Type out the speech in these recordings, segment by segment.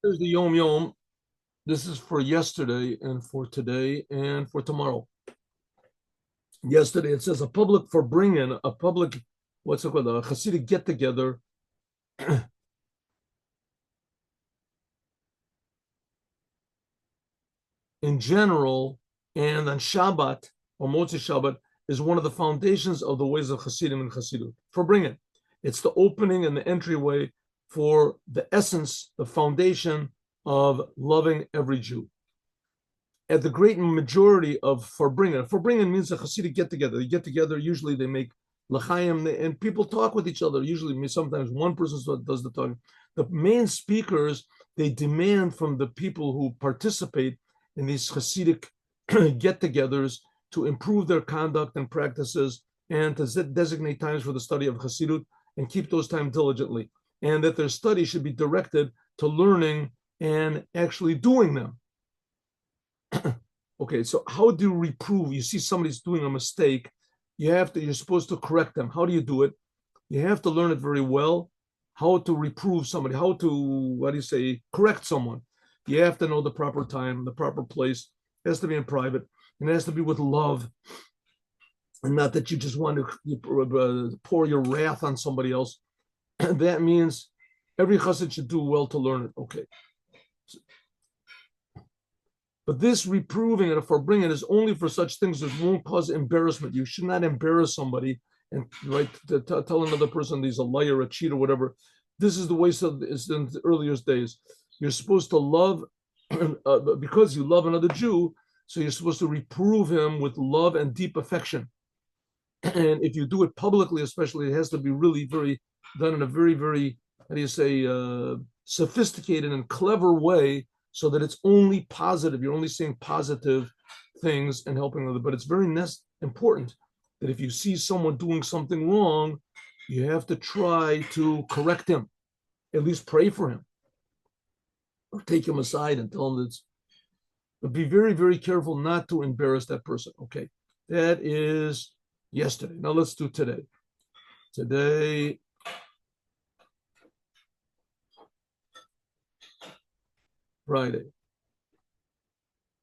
Here's the Yom Yom. This is for yesterday and for today and for tomorrow. Yesterday it says a public Farbringin, a public, what's it called, a Hasidic get together. In general, and on Shabbat or Motzei Shabbat is one of the foundations of the ways of Hasidim and Hasidut. Farbringin, it's the opening and the entryway for the essence, the foundation of loving every Jew. At the great majority of Farbringin means a Hasidic get together. They get together, usually they make l'chaim, and people talk with each other. Usually, sometimes one person does the talking. The main speakers, they demand from the people who participate in these Hasidic get-togethers to improve their conduct and practices and to designate times for the study of Hasidut and keep those times diligently. And that their study should be directed to learning and actually doing them. Okay, so how do you reprove? You see somebody's doing a mistake, you're supposed to correct them. How do you do it? You have to learn it very well, how to reprove somebody, how to, correct someone. You have to know the proper time, the proper place. It has to be in private, and it has to be with love, and not that you just want to pour your wrath on somebody else. That means every chassid should do well to learn it. Okay. But this reproving and Farbringin is only for such things that won't cause embarrassment. You should not embarrass somebody and tell another person he's a liar, a cheat, or whatever. This is the way it's in the earliest days. You're supposed to love, because you love another Jew, so you're supposed to reprove him with love and deep affection. And if you do it publicly, especially, it has to be really done in a very, very, sophisticated and clever way, so that it's only positive. You're only saying positive things and helping others. But it's very important that if you see someone doing something wrong, you have to try to correct him, at least pray for him, or take him aside and tell him that. But be very, very careful not to embarrass that person. Okay, that is yesterday. Now let's do today. Today, Friday.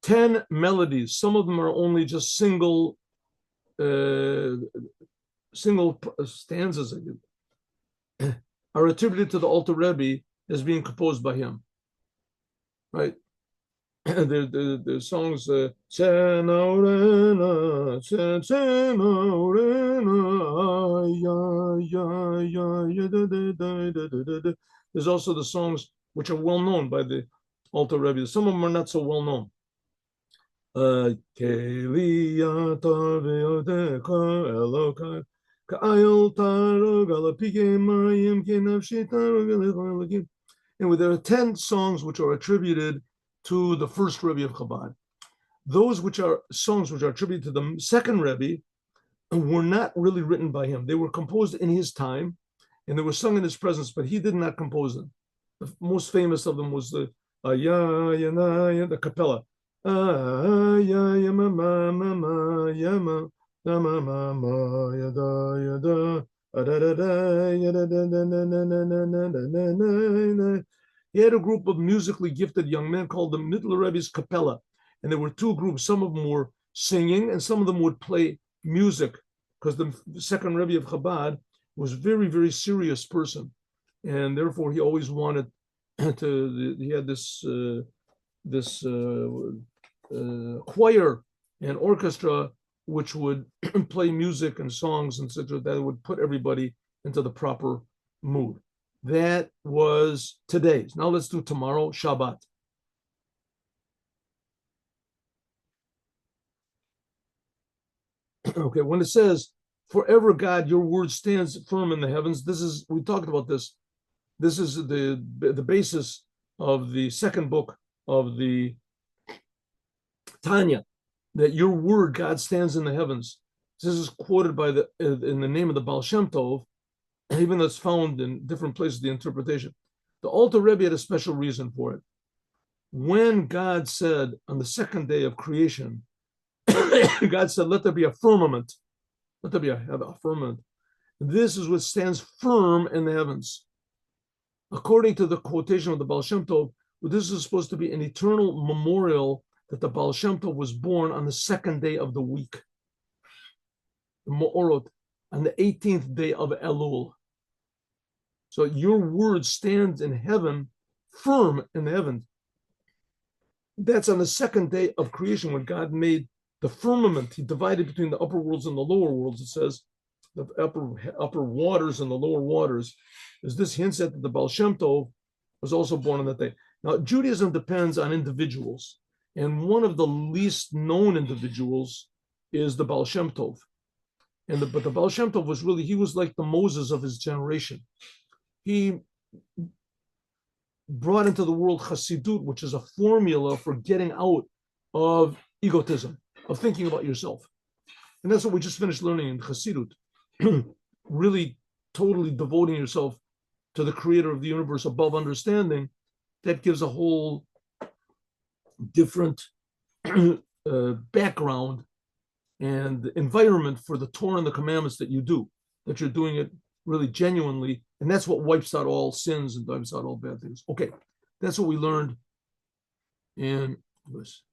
10 melodies. Some of them are only just single stanzas are attributed to the Alter Rebbe as being composed by him. Right? The songs there's also the songs which are well known by the Alter Rebbe. Some of them are not so well known. And there are 10 songs which are attributed to the first Rebbe of Chabad. Those songs which are attributed to the second Rebbe were not really written by him. They were composed in his time, and they were sung in his presence, but he did not compose them. The most famous of them was the capella. He had a group of musically gifted young men called the Middle Rebbe's Capella. And there were two groups. Some of them were singing and some of them would play music, because the second Rebbe of Chabad was a very, very serious person. And therefore he always wanted he had this choir and orchestra which would play music and songs, etc., that would put everybody into the proper mood. That was today's. Now let's do tomorrow, Shabbat. Okay, when it says, forever God, your word stands firm in the heavens, we talked about this. This is the basis of the second book of the Tanya, that your word, God, stands in the heavens. This is quoted by in the name of the Baal Shem Tov, even though it's found in different places, the interpretation. The Alter Rebbe had a special reason for it. When God said on the second day of creation, God said, let there be a firmament. Let there be a firmament. This is what stands firm in the heavens. According to the quotation of the Baal Shem Tov, this is supposed to be an eternal memorial that the Baal Shem Tov was born on the second day of the week, the Ma'orot, on the 18th day of Elul. So your word stands in heaven, firm in heaven. That's on the second day of creation when God made the firmament. He divided between the upper worlds and the lower worlds. It says the upper waters and the lower waters. Is this hints at that the Baal Shem Tov was also born on that day. Now, Judaism depends on individuals, and one of the least known individuals is the Baal Shem Tov. But the Baal Shem Tov he was like the Moses of his generation. He brought into the world Chassidut, which is a formula for getting out of egotism, of thinking about yourself. And that's what we just finished learning in Chassidut. Really totally devoting yourself to the creator of the universe above understanding. That gives a whole different background and environment for the Torah and the commandments that you do, that you're doing it really genuinely. And that's what wipes out all sins and wipes out all bad things. Okay, that's what we learned in this.